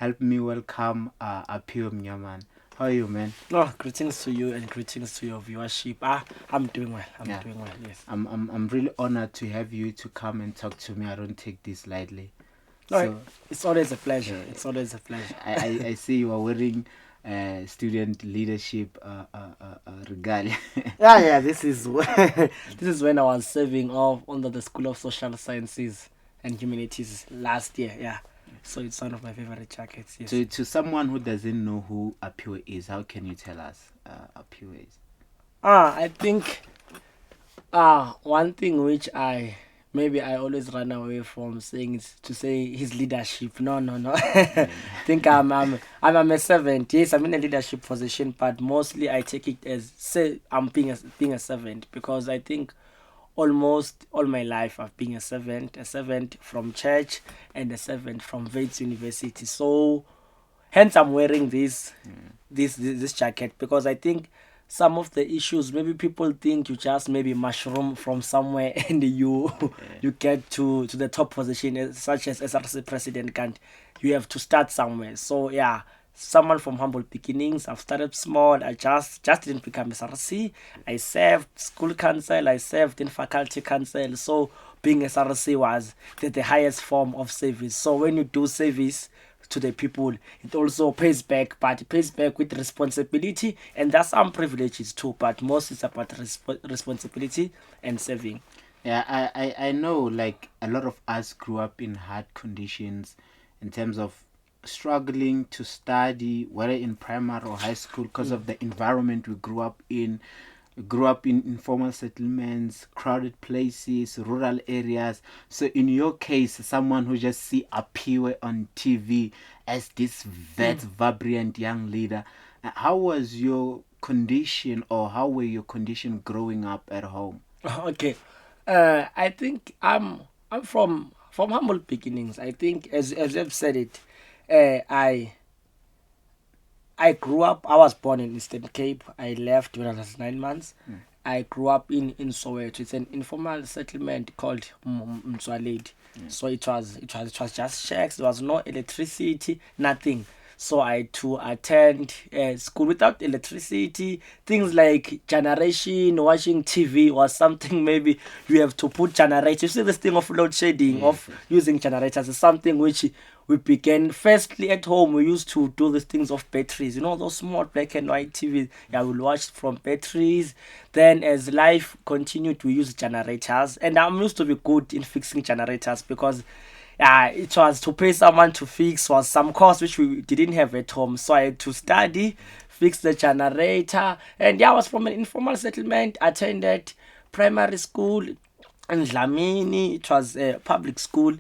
help me welcome Aphiwe Mnyamana. How are you, man? Oh, greetings to you and greetings to your viewership. I'm doing well. I'm Yeah, doing well. Yes. I'm really honored to have you to come and talk to me. I don't take this lightly. No, So it's always a pleasure. uh, It's always a pleasure. I see you are wearing student leadership regalia. Yeah. This is this is when I was serving off under the School of Social Sciences and Humanities last year. Yeah. So it's one of my favorite jackets. Yes. To someone who doesn't know who Aphiwe is, how can you tell us Aphiwe is? I think one thing which I always run away from saying is to say his leadership. No. I think I'm a servant. Yes, I'm in a leadership position, but mostly I take it as say I'm being a servant because I think almost all my life I've been a servant from church and a servant from Wits University. So hence I'm wearing this jacket because I think some of the issues maybe people think you just maybe mushroom from somewhere and you get to the top position such as SRC president can't you have to start somewhere. So yeah, someone from humble beginnings. I've started small. I just didn't become SRC. I served school council, I served in faculty council. So being SRC was the highest form of service. So when you do service to the people, it also pays back, but it pays back with responsibility, and there's some privileges too, but most is about responsibility and serving. Yeah, I know like a lot of us grew up in hard conditions in terms of struggling to study, whether in primary or high school, because of the environment we grew up in. We grew up in informal settlements, crowded places, rural areas. So in your case, someone who just see Aphiwe on TV as this vibrant young leader, how was your condition or how were your condition growing up at home? Okay, I think I'm from humble beginnings. I think as I've said it, I grew up. I was born in Eastern Cape. I left when I was 9 months. I grew up in Soweto. It's an informal settlement called Mtswaledi. So it was just shacks. There was no electricity, nothing. So I had to attend school without electricity. Things like generation, watching TV was something maybe you have to put generators. You see this thing of load shedding, of Yes. using generators is something which we began firstly at home. We used to do these things of batteries, those small black and white TVs. Yeah, we'll watch from batteries. Then as life continued, we use generators, and I'm used to be good in fixing generators because it was to pay someone to fix was some cost which we didn't have at home. So I had to study, fix the generator, and yeah, I was from an informal settlement. Attended primary school in Dlamini. It was a public school.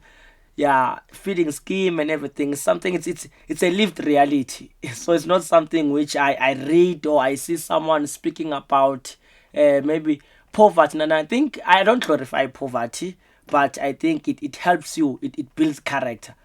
Yeah, feeding scheme and everything. Something it's a lived reality. So it's not something which I read or I see someone speaking about maybe poverty. And I think I don't glorify poverty, but I think it helps you, it builds character.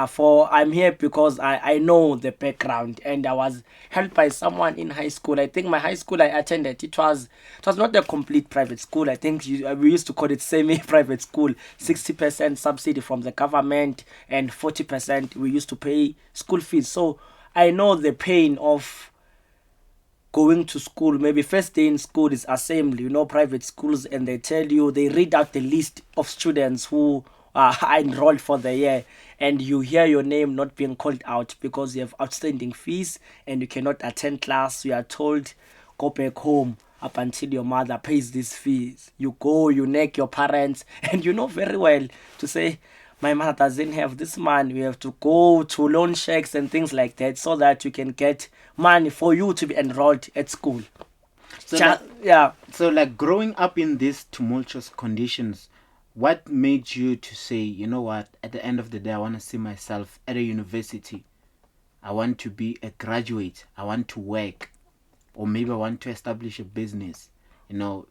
For I'm here because I know the background, and I was helped by someone in high school. I think my high school I attended, it was not a complete private school. I think we used to call it semi private school. 60% subsidy from the government and 40% we used to pay school fees. So I know the pain of going to school. Maybe first day in school is assembly, private schools, and they read out the list of students who are enrolled for the year, and you hear your name not being called out because you have outstanding fees and you cannot attend class. You are told go back home up until your mother pays these fees. You go, you nag your parents, and you know very well to say my mother doesn't have this money. We have to go to loan shacks and things like that so that you can get money for you to be enrolled at school. So like, Yeah. so growing up in these tumultuous conditions, what made you to say, you know what, at the end of the day, I want to see myself at a university. I want to be a graduate. I want to work. Or maybe I want to establish a business. You know,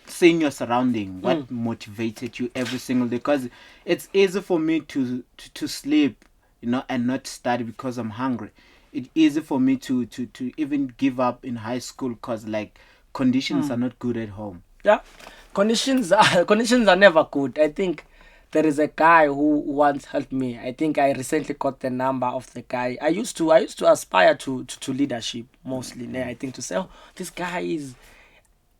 seeing your surrounding, what motivated you every single day? Because it's easy for me to sleep, and not study because I'm hungry. It's easy for me to even give up in high school because like conditions are not good at home. Yeah, conditions are conditions are never good. I think there is a guy who once helped me. I think I recently got the number of the guy. I used to aspire to leadership mostly. I think to say, oh, this guy is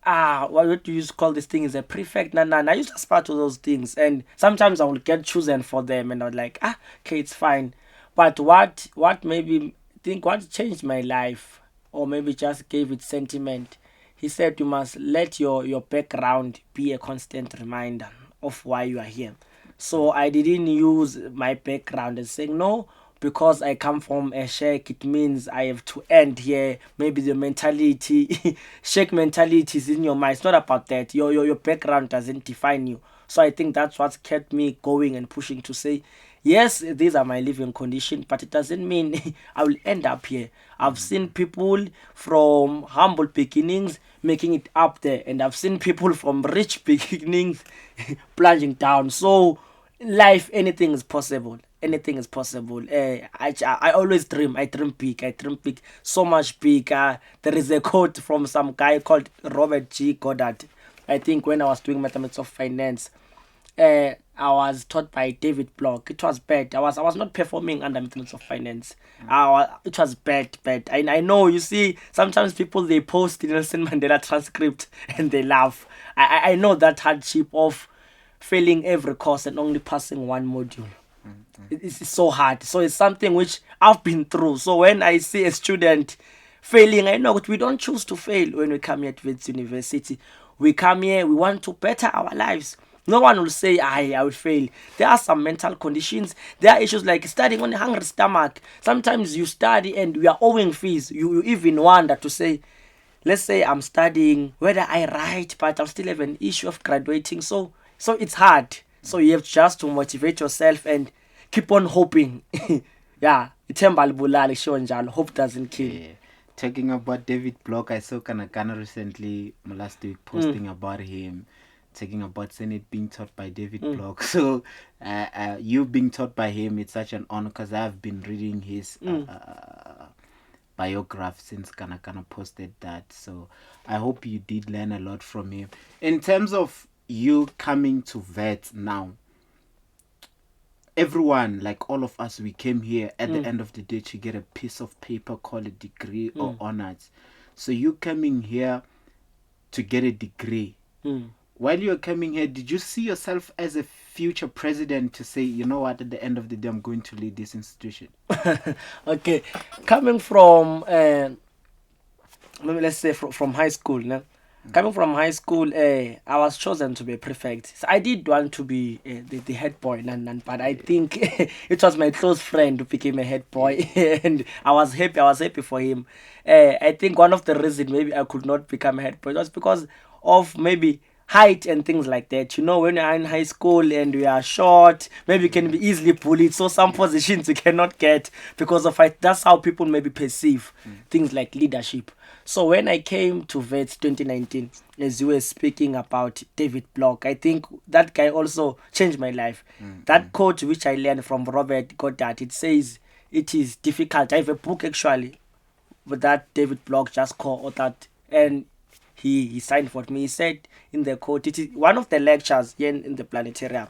what do you call this thing, is a prefect. Nah. I used to aspire to those things, and sometimes I would get chosen for them, and I was like, okay, it's fine. But what maybe think what changed my life, or maybe just gave it sentiment. He said you must let your background be a constant reminder of why you are here. So I didn't use my background as saying no, because I come from a shack, it means I have to end here. Maybe the mentality, shack mentality is in your mind. It's not about that. Your background doesn't define you. So I think that's what kept me going and pushing to say, yes, these are my living conditions, but it doesn't mean I will end up here. I've seen people from humble beginnings making it up there, and I've seen people from rich beginnings plunging down. So life, anything is possible. Anything is possible. I always dream. I dream big. I dream big. So much big. There is a quote from some guy called Robert G. Goddard. I think when I was doing mathematics of finance, I was taught by David Block. It was bad. I was not performing under mathematics of finance. It was bad. I know, you see, sometimes people, they post the Nelson Mandela transcript and they laugh. I know that hardship of failing every course and only passing one module. It's so hard. So it's something which I've been through. So when I see a student failing, I know that we don't choose to fail when we come here to Wits University. We come here, we want to better our lives. No one will say, I will fail. There are some mental conditions. There are issues like studying on a hungry stomach. Sometimes you study and we are owing fees. You even wonder to say, let's say I'm studying, whether I write, but I'll still have an issue of graduating. So it's hard. So you have just to motivate yourself and keep on hoping. Yeah. Hope doesn't kill. Yeah. Talking about David Block, I saw Kanakana recently last week posting about him, talking about Senate being taught by David Block. So you being taught by him, it's such an honor, because I've been reading his biography since Kanakana posted that. So I hope you did learn a lot from him. In terms of you coming to vet now, everyone, like all of us, we came here at the end of the day to get a piece of paper, call it degree or honors. So you coming here to get a degree. While you were coming here, did you see yourself as a future president to say, you know what, at the end of the day, I'm going to lead this institution? Okay, coming from maybe let's say from high school, no? Coming from high school, I was chosen to be a prefect. So I did want to be the head boy, but I think it was my close friend who became a head boy, and I was happy for him. I think one of the reasons maybe I could not become a head boy was because of maybe height and things like that. You know, when you're in high school and we are short, maybe you can be easily bullied. So some positions you cannot get because of height. That's how people maybe perceive things like leadership. So when I came to Wits 2019, as you were speaking about David Block, I think that guy also changed my life. That quote which I learned from Robert Goddard, it says it is difficult. I have a book actually that David Block just co-authored, and he signed for me. He said in the quote, it is one of the lectures here in the planetarium.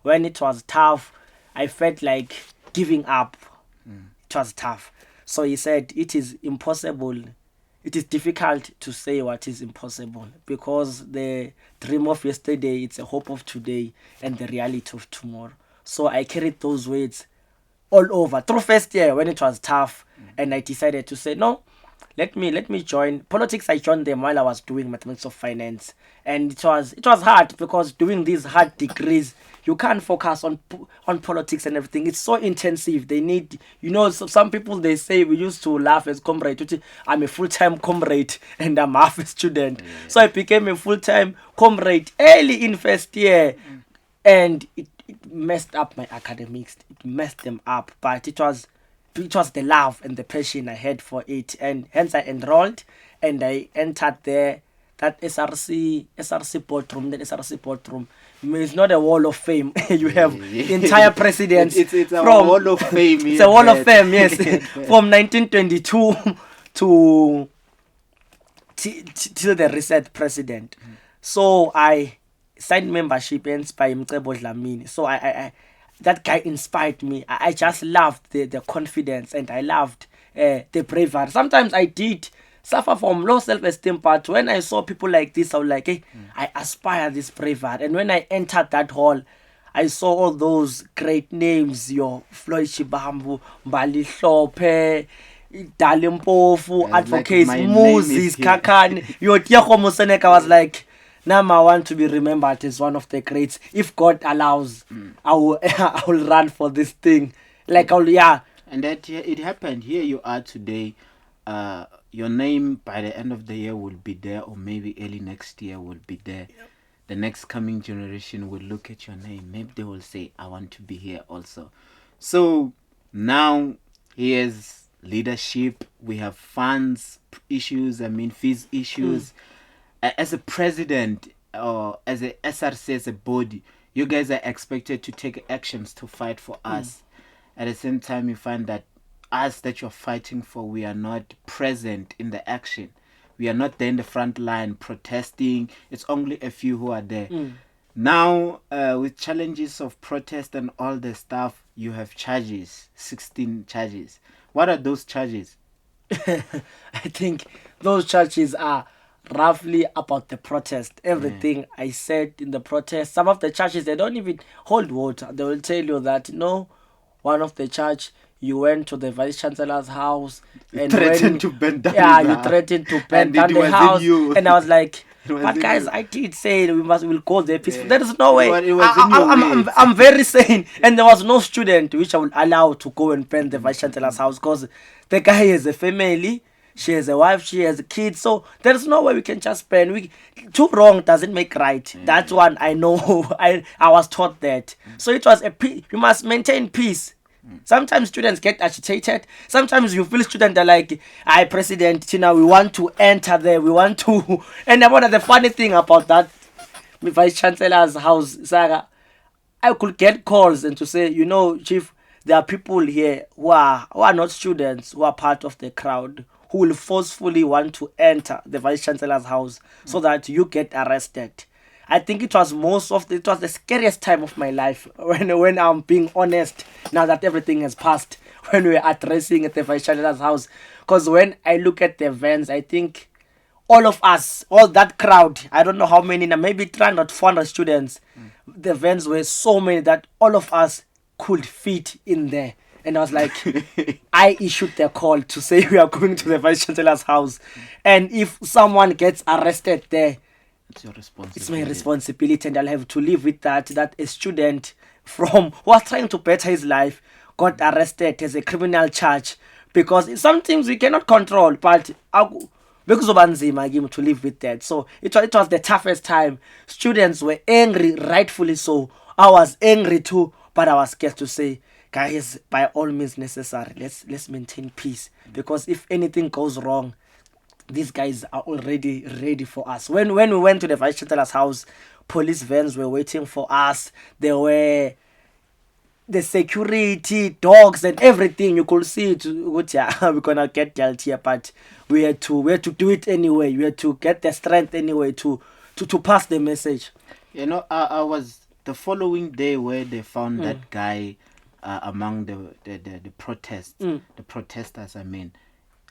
When it was tough, I felt like giving up. It was tough. So he said it is impossible. It is difficult to say what is impossible, because the dream of yesterday, it's a hope of today, and the reality of tomorrow. So I carried those words all over through first year when it was tough, and I decided to say no. Let me join politics. I joined them while I was doing mathematics of finance, and it was hard, because doing these hard degrees, you can't focus on politics and everything. It's so intensive. They need, so some people, they say, we used to laugh as comrade. I'm a full-time comrade and I'm half a student. So I became a full-time comrade early in first year, and it messed up my academics. It messed them up, but it was the love and the passion I had for it, and hence I enrolled and I entered there. That SRC boardroom. Then SRC boardroom, it's not a wall of fame. You have entire presidents. It's a wall of fame. It's a wall of fame, yes. From 1922 to till the recent president. So I signed membership and by Mcebo Dlamini. So I that guy inspired me. I just loved the confidence, and I loved the bravery. Sometimes I did suffer from low self-esteem, but when I saw people like this, I was like, hey, I aspire this bravery. And when I entered that hall, I saw all those great names, your Floyd Shibambu, Mbali Hlope, Dalimpofu, Like Advocates, my name Moses, is here. Kakan, your Tiago Mosenek. I was like, now I want to be remembered as one of the greats. If God allows, I will I will run for this thing. Like yeah. And that it happened. Here you are today. Your name by the end of the year will be there, or maybe early next year will be there. The next coming generation will look at your name. Maybe they will say, I want to be here also. So now here's leadership. We have funds issues, fees issues. As a president or as a SRC, as a body, you guys are expected to take actions to fight for us. At the same time, you find that us that you're fighting for, we are not present in the action. We are not there in the front line protesting. It's only a few who are there. Now, with challenges of protest and all the stuff, you have charges, 16 charges. What are those charges? I think those charges are roughly about the protest. Everything I said in the protest. Some of the charges, they don't even hold water. They will tell you that, one of the charge, you went to the vice chancellor's house and Threatened to burn down yeah, his you house. threatened to burn And down it the wasn't house. you. And I was like, It but wasn't guys, you. I did say we'll go there peaceful. There is no way. It was in your words. I'm very sane, and there was no student which I would allow to go and burn the vice chancellor's house, because the guy has a family. She has a wife, she has a kid, so there's no way we can just burn. Too wrong doesn't make right. That one I know. I was taught that. So it was you must maintain peace. Sometimes students get agitated. Sometimes you feel students are like, "I President Tina, we want to enter there. We want to." And one of the funny thing about that vice chancellor's house, Saga, I could get calls and to say, Chief, there are people here who are not students, who are part of the crowd, who will forcefully want to enter the vice chancellor's house so that you get arrested. I think it was the scariest time of my life when I'm being honest, now that everything has passed, when we were addressing at the vice chancellor's house. Because when I look at the events, I think all of us, all that crowd, I don't know how many, now maybe 300, 400 students, the events were so many that all of us could fit in there. And I was like, I issued the call to say we are going to the vice chancellor's house. And if someone gets arrested there, It's your responsibility. it's my responsibility, and I'll have to live with that a student who was trying to better his life got arrested as a criminal charge, because some things we cannot control, but because of Anzima, to live with that. So it was the toughest time. Students were angry, rightfully so. I was angry too, but I was scared to say, guys, by all means necessary, let's maintain peace, because if anything goes wrong, these guys are already ready for us. When we went to the vice chancellor's house, police vans were waiting for us. There were the security, dogs, and everything. You could see it. We're gonna get dealt here, but we had to do it anyway. We had to get the strength anyway to pass the message. I was the following day where they found that guy among the protests, the protesters.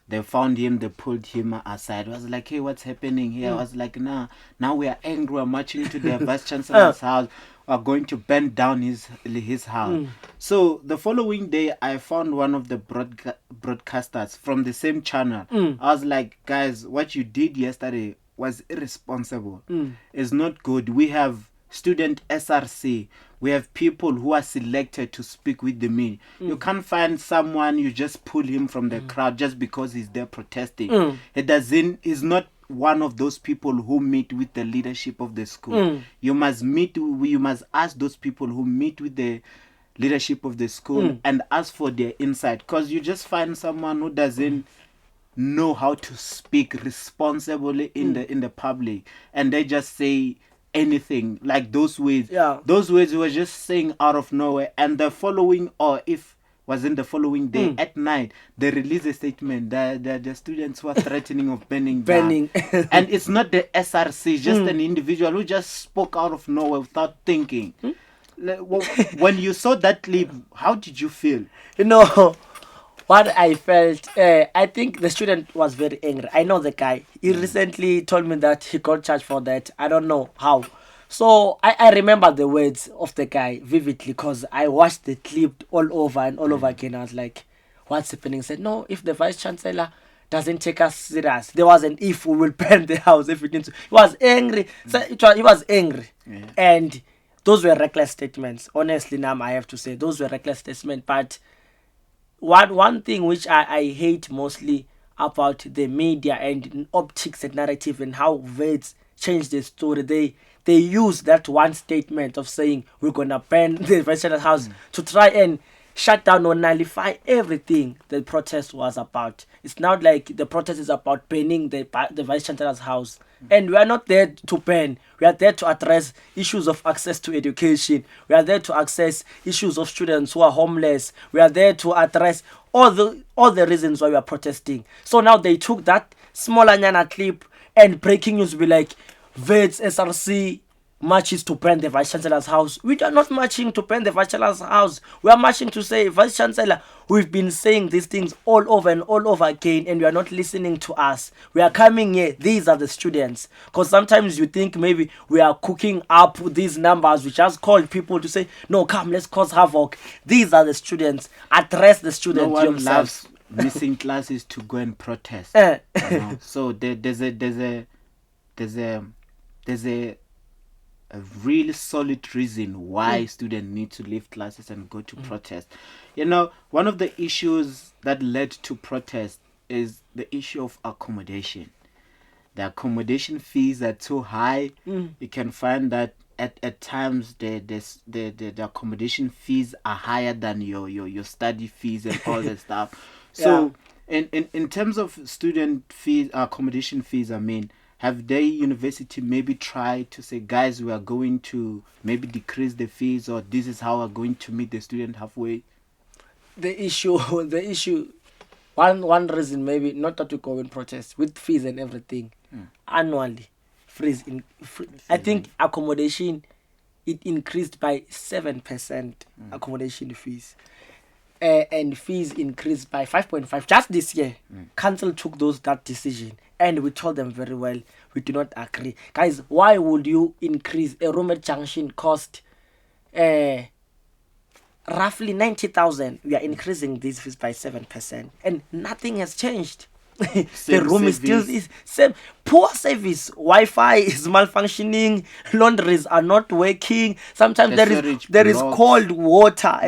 They found him, they pulled him aside. I was like, hey, what's happening here? I was like, now we are angry. We're marching to the vice chancellor's house. We're going to burn down his house. So the following day, I found one of the broadcasters from the same channel. I was like, guys, what you did yesterday was irresponsible. It's not good. We have student SRC. We have people who are selected to speak with the media. You can't find someone, you just pull him from the crowd just because he's there protesting. He's not one of those people who meet with the leadership of the school. You must ask those people who meet with the leadership of the school and ask for their insight, because you just find someone who doesn't know how to speak responsibly in the public, and they just say anything, like those words. Those words were just saying out of nowhere, and the following, or if was in the following day. At night, they released a statement that the students were threatening of burning. And it's not the SRC, just an individual who just spoke out of nowhere without thinking. When you saw that clip, how did you feel? You know, what I felt, I think the student was very angry. I know the guy. He recently told me that he got charged for that. I don't know how. So I remember the words of the guy vividly because I watched the clip all over and all over again. I was like, what's happening? He said, no, if the vice chancellor doesn't take us serious, there was an if we will burn the house if we need to. He was angry. So he was angry. Yeah. And those were reckless statements. Honestly, now I have to say, those were reckless statements. But one thing which I hate mostly about the media and optics and narrative and how Wits changed the story, they use that one statement of saying we're gonna burn the vice chancellor's house to try and shut down or nullify everything the protest was about. It's not like the protest is about burning the vice chancellor's house. And we are not there to burn. We are there to address issues of access to education. We are there to access issues of students who are homeless. We are there to address all the reasons why we are protesting. So now they took that smaller nyana clip and breaking news will be like, Wits SRC marches to burn the vice chancellor's house. We are not marching to burn the vice chancellor's house. We are marching to say, vice chancellor, we've been saying these things all over and all over again, and you are not listening to us. We are coming here. These are the students. Because sometimes you think maybe we are cooking up these numbers. We just call people to say, no, come, let's cause havoc. These are the students. Address the students. No one yourself. loves missing classes to go and protest. So there's a really solid reason why students need to leave classes and go to protest. You know, one of the issues that led to protest is the issue of accommodation. The accommodation fees are too high. You can find that at times the accommodation fees are higher than your study fees and all that stuff. So in terms of student fees, accommodation fees, I mean, have the university maybe tried to say, guys, we are going to maybe decrease the fees, or this is how we're going to meet the student halfway? The issue, one reason maybe not that we go in protest with fees and everything annually. I think accommodation, it increased by 7%. Accommodation fees. And fees increased by 5.5 just this year. Council took that decision, and we told them very well we do not agree. Guys, why would you increase a room at Junction cost roughly 90,000? We are increasing these fees by 7%, and nothing has changed. The room is still same. Poor service. Wi-Fi is malfunctioning. Laundries are not working. Sometimes there is cold water.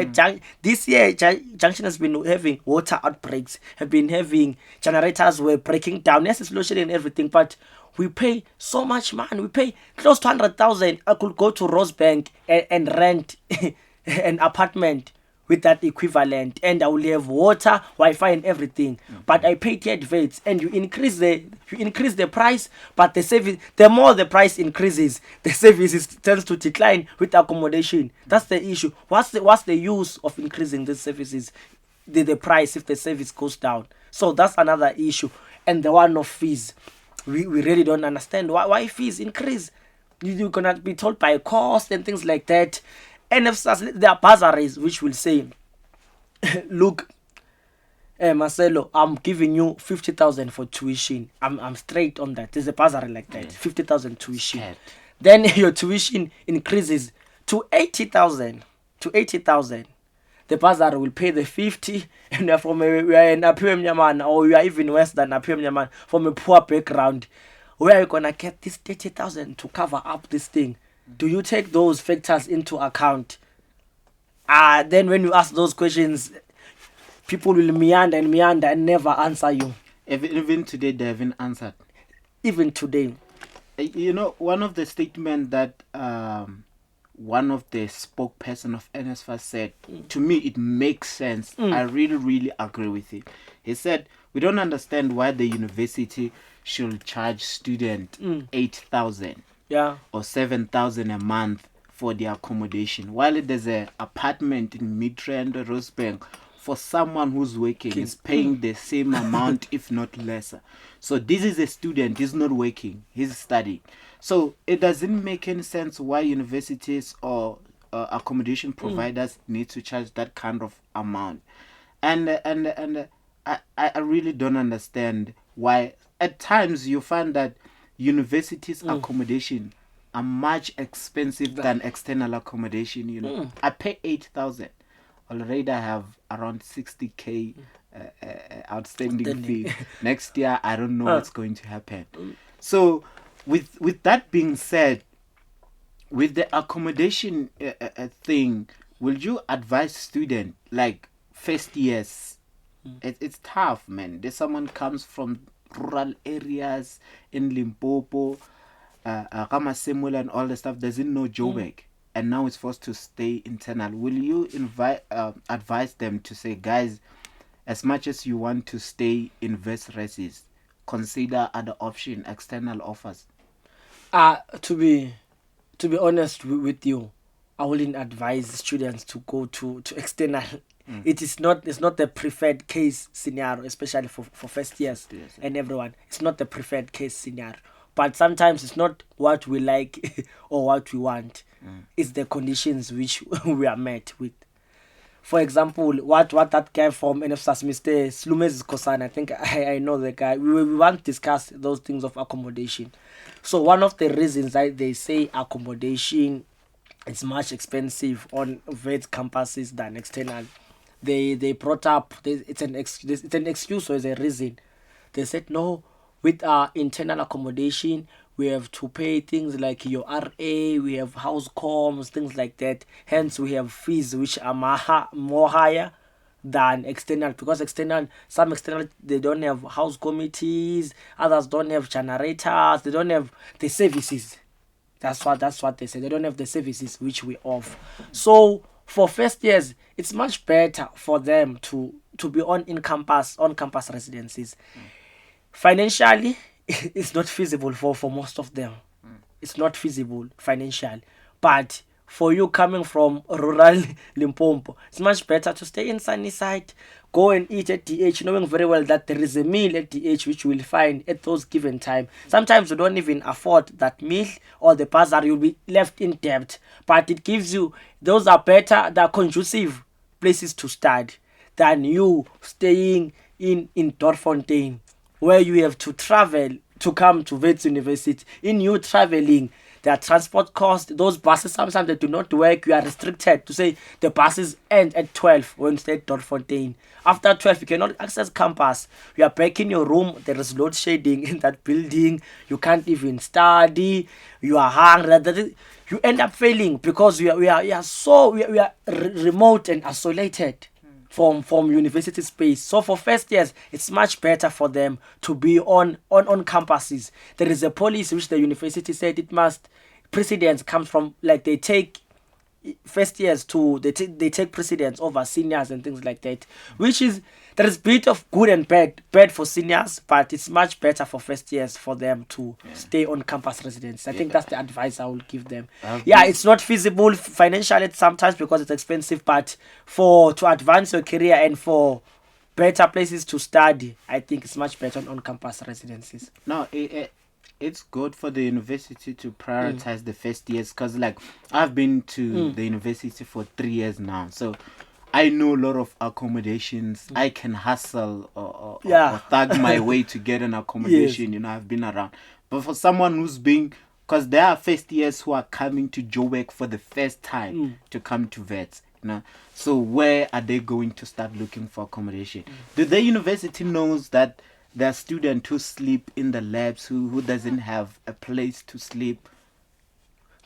This year, Junction has been having water outbreaks. Have been having generators were breaking down. Yes, it's load shedding and everything, but we pay so much money. We pay close to 100,000. I could go to Rosebank and rent an apartment with that equivalent, and I will have water, Wi-Fi, and everything. But I pay tiered rates, and you increase the price, but the service, the more the price increases, the services tends to decline with accommodation. That's the issue. What's the use of increasing the services, the price if the service goes down? So that's another issue. And the one of fees, we really don't understand why fees increase. You're gonna be told by cost and things like that. NSFAS, there are bursaries which will say, look, Marcelo, I'm giving you 50,000 for tuition. I'm straight on that. There's a bursary like that, 50,000 tuition. Scared. Then your tuition increases to 80,000. The bursary will pay the 50, and we are in Aphiwe Mnyamana, or we are even worse than Aphiwe Mnyamana, from a poor background. Where are you gonna get this 30,000 to cover up this thing? Do you take those factors into account? Then when you ask those questions, people will meander and never answer you. Even today, they haven't answered. Even today. You know, one of the statements that one of the spokesperson of NSFAS said, to me, it makes sense. I really, really agree with it. He said, we don't understand why the university should charge student 8,000. Or 7,000 a month for the accommodation, while there's an apartment in Midrand or Rosebank for someone who's working is paying the same amount, if not lesser. So this is a student, he's not working, he's studying. So it doesn't make any sense why universities or accommodation providers need to charge that kind of amount. And I really don't understand why at times you find that universities accommodation are much expensive than external accommodation. I pay 8,000. Already I have around 60K outstanding fee. Next year I don't know what's going to happen. So with that being said, with the accommodation thing, will you advise student like first years? It's tough, man. There's someone comes from rural areas in Limpopo, Kamasemola and all the stuff, doesn't know Joburg, and now it's forced to stay internal. Will you advise them to say, guys, as much as you want to stay in Wits Resis, consider other option, external offers? To be honest with you, I wouldn't advise students to go to external. It's not the preferred case scenario, especially for first years and everyone. It's not the preferred case scenario. But sometimes it's not what we like or what we want. It's the conditions which we are met with. For example, what that guy from NSFAS, Mr. Slumez Kosan, I think I know the guy. We want to discuss those things of accommodation. So one of the reasons that they say accommodation is much expensive on Wits campuses than external, they brought up it's an excuse or it's a reason. They said no, with our internal accommodation we have to pay things like your RA, we have house coms, things like that. Hence we have fees which are more higher than external, because some external, they don't have house committees, others don't have generators, they don't have the services. That's what they say. They don't have the services which we offer. So for first years, it's much better for them to be on campus residencies. Financially, it's not feasible for most of them. It's not feasible financially. But for you coming from rural Limpopo, it's much better to stay in Sunnyside, go and eat at DH, knowing very well that there is a meal at DH which you will find at those given time. Sometimes you don't even afford that meal or the bazaar, you'll be left in debt. But it gives you, those are better, they're conducive places to study than you staying in Dorfontein, where you have to travel to come to Wits University. In you traveling, their transport costs, those buses sometimes they do not work. You are restricted to say the buses end at 12 when you stay at Dorfontein. After 12, you cannot access campus. You are back in your room. There is load shedding in that building. You can't even study. You are hungry. You end up failing because we are remote and isolated from university space. So for first years, it's much better for them to be on campuses. There is a policy which the university said it must, precedence comes from, like they take first years to, they take precedence over seniors and things like that, which is, there is a bit of good and bad for seniors, but it's much better for first years for them to stay on campus residence. I think that's the advice I will give them. It's not feasible financially sometimes because it's expensive, but to advance your career and for better places to study, I think it's much better on campus residences. No, it's good for the university to prioritize the first years, because like I've been to the university for 3 years now, so I know a lot of accommodations. I can hustle or thug my way to get an accommodation. Yes. I've been around. But for someone who's being, because there are first years who are coming to Joburg for the first time to come to Wits, so where are they going to start looking for accommodation? Do the university knows that there are students who sleep in the labs who doesn't have a place to sleep?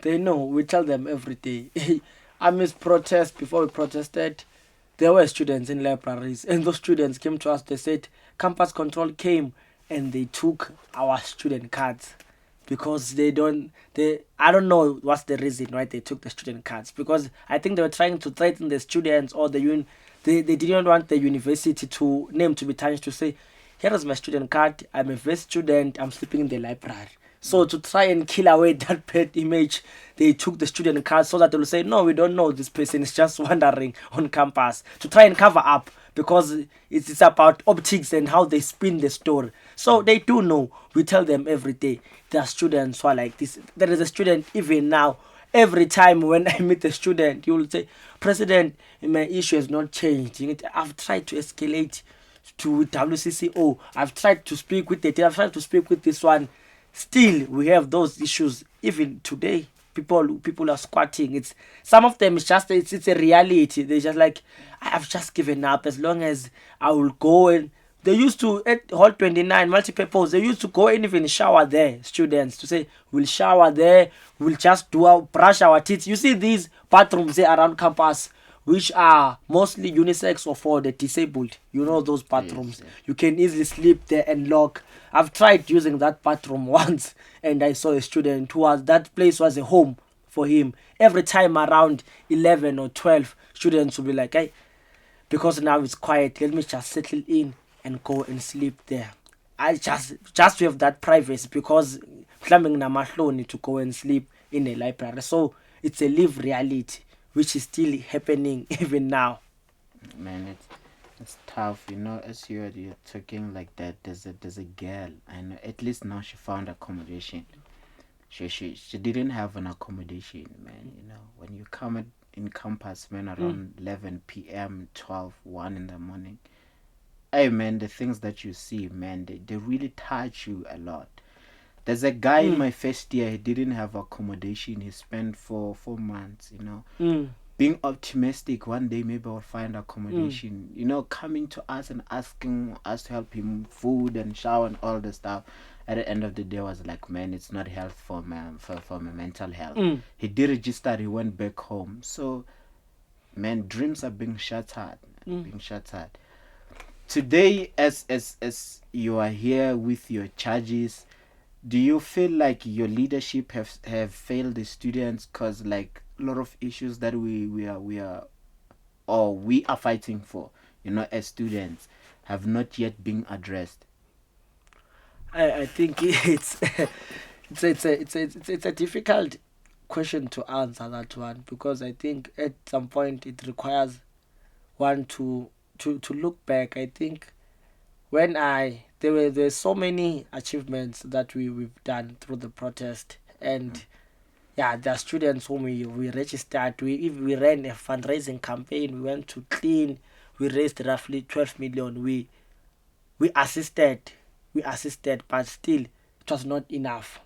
They know. We tell them every day. I missed protest. Before we protested, there were students in libraries, and those students came to us. They said campus control came and they took our student cards because I don't know what's the reason why they took the student cards, because I think they were trying to threaten the students, or they didn't want the university to name to be tarnished, to say, here is my student card, I'm a Wits student, I'm sleeping in the library. So to try and kill away that bad image, they took the student card so that they will say, no, we don't know this person is just wandering on campus, to try and cover up. because it's about optics and how they spin the story. So they do know. We tell them every day. There are students who are like this. There is a student even now. Every time when I meet a student, you will say, President, my issue has not changed. I've tried to escalate to WCCO. I've tried to speak with it. I've tried to speak with this one. Still, we have those issues even today. People are squatting. It's some of them. It's a reality. They're just like, I've just given up. As long as I will go, and they used to at Hall 29 multi-purpose. They used to go and even shower there. Students to say, we'll shower there. We'll just brush our teeth. You see these bathrooms there around campus, which are mostly unisex or for the disabled. You know those bathrooms. Yes, yes. You can easily sleep there and lock. I've tried using that bathroom once, and I saw a student that place was a home for him. Every time around 11 or 12, students will be like, hey, because now it's quiet, let me just settle in and go and sleep there. I just to have that privacy, because climbing namahloni to go and sleep in a library. So it's a live reality, which is still happening even now. Man, it's tough, as you're talking like that. There's a girl, and at least now she found accommodation. She didn't have an accommodation, man. When you come in campus, man, around 11 p.m., 12, 1 in the morning. Hey, man, the things that you see, man, they really touch you a lot. There's a guy in my first year. He didn't have accommodation. He spent 4 months, being optimistic. One day maybe I'll find accommodation. Coming to us and asking us to help him food and shower and all the stuff. At the end of the day, I was like, man, it's not health for my mental health. He did register. He went back home. So, man, dreams are being shattered. Being shattered. Today, as you are here with your charges, do you feel like your leadership have failed the students? Because like a lot of issues that we are fighting for, as students, have not yet been addressed. I think it's it's a difficult question to answer, that one, because I think at some point it requires one to look back. I think there's so many achievements that we've done through the protest, and yeah, there are students whom we registered. We ran a fundraising campaign. We went to clean. We raised roughly 12 million. We assisted, but still it was not enough.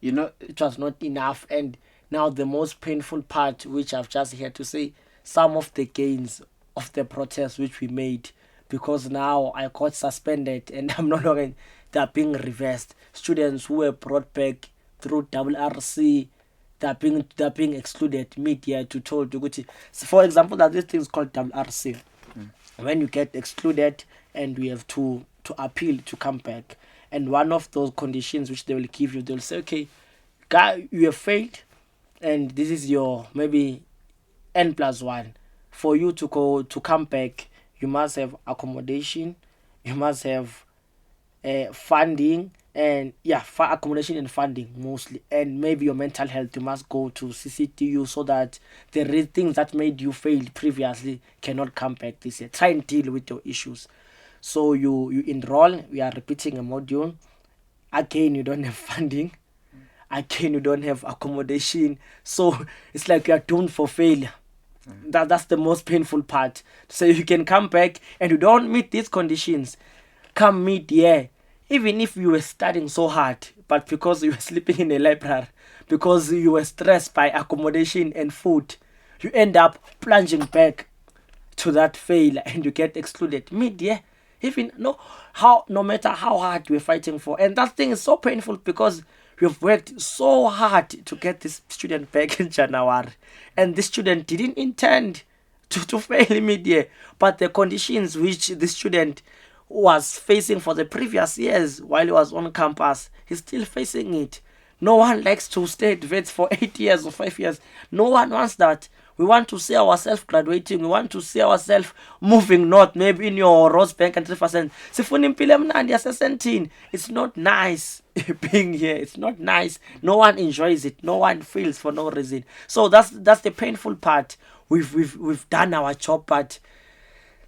It was not enough. And now the most painful part, which I've just here to say, some of the gains of the protest which we made, because now I got suspended and I'm no longer, they're being reversed. Students who were brought back through RRC, they're being excluded mid-year to told to go to, so for example, that this thing is called RRC. When you get excluded and we have to appeal to come back, and one of those conditions which they will give you, they'll say, okay, guy, you have failed, and this is your maybe N+1. For you to come back, you must have accommodation, you must have funding, and accommodation and funding mostly, and maybe your mental health. You must go to CCTU so that the things that made you fail previously cannot come back this year. Try and deal with your issues. So you enroll. We are repeating a module. Again, you don't have funding. Again, you don't have accommodation. So it's like you are doomed for failure. That's the most painful part. So you can come back and you don't meet these conditions. Come mid-year, even if you were studying so hard, but because you were sleeping in a library, because you were stressed by accommodation and food, you end up plunging back to that failure and you get excluded mid-year. Even no matter how hard we're fighting for. And that thing is so painful because we've worked so hard to get this student back in January. And this student didn't intend to fail mid-year. But the conditions which the student was facing for the previous years while he was on campus, he's still facing it. No one likes to stay at Wits for 8 years or 5 years. No one wants that. We want to see ourselves graduating. We want to see ourselves moving north, maybe in your Rosebank and 3%. It's not nice being here. It's not nice. No one enjoys it. No one feels for no reason. So that's the painful part. We've done our job, but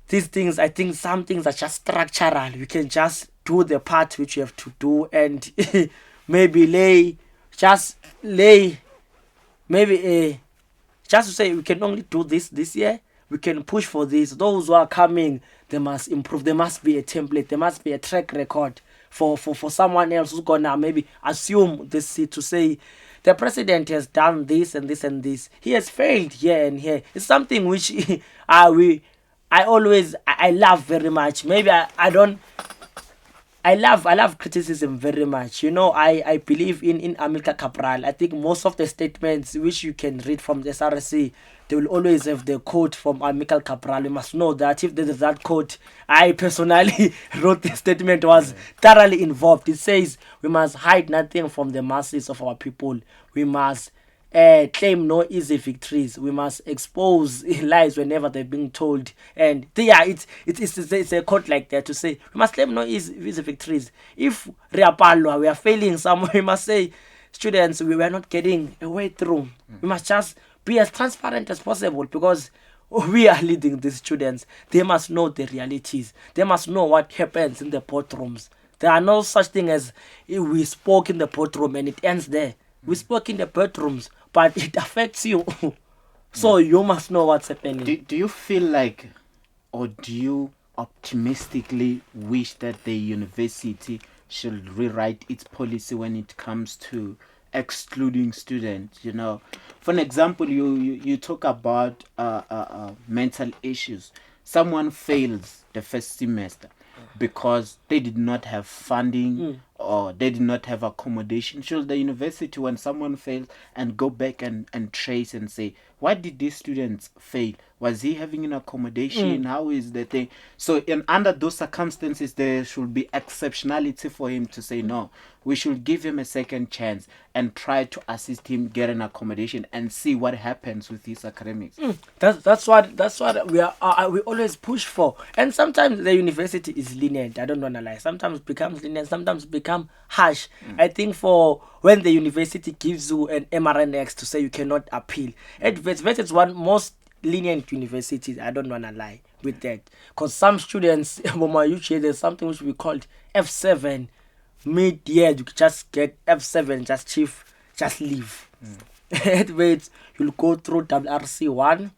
these things, I think some things are just structural. You can just do the part which you have to do, and maybe lay, maybe just to say we can only do this year. We can push for this. Those who are coming, they must improve. There must be a template. There must be a track record for someone else who's gonna maybe assume this seat to say the president has done this and this and this. He has failed here and here. It's something which I love very much. Maybe I don't. I love criticism very much. I believe in Amilcar Cabral. I think most of the statements which you can read from the SRC, they will always have the quote from Amilcar Cabral. You must know that if there is that quote, I personally wrote the statement, was thoroughly involved. It says we must hide nothing from the masses of our people. We must claim no easy victories. We must expose lies whenever they're being told. And yeah, it's a quote like that to say we must claim no easy victories. If we are failing somewhere, we must say, students, we were not getting a way through. We must just be as transparent as possible, because we are leading these students. They must know the realities. They must know what happens in the boardrooms. There are no such thing as we spoke in the boardroom and it ends there. We spoke in the bedrooms, but it affects you. So you must know what's happening. Do you feel like, or do you optimistically wish that the university should rewrite its policy when it comes to excluding students? For an example, you talk about mental issues. Someone fails the first semester because they did not have funding or they did not have accommodation. Should the university, when someone fails, and go back and trace and say, why did these students fail? Was he having an accommodation? How is the thing? So under those circumstances, there should be exceptionality for him to say, no, we should give him a second chance and try to assist him get an accommodation and see what happens with his academics. That's what we always push for. And sometimes the university is lenient. I don't want to lie. Sometimes it becomes lenient. Sometimes it become harsh. I think for when the university gives you an MRNX to say you cannot appeal, Wits is one most lenient universities. I don't want to lie with that, because some students there's something which we called F7 mid-year. You just get F7, just leave. At Wits, you'll go through WRC1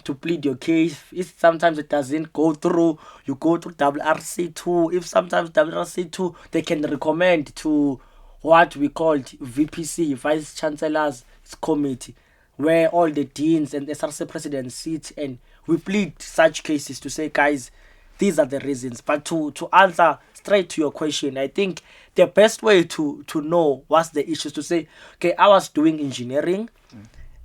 to plead your case. If sometimes it doesn't go through, you go to WRC2. If sometimes WRC2, they can recommend to what we called VPC, Vice Chancellor's Committee, where all the deans and the SRC president sit, and we plead such cases to say, guys, these are the reasons. But to answer straight to your question, I think the best way to know what's the issues, to say, okay, I was doing engineering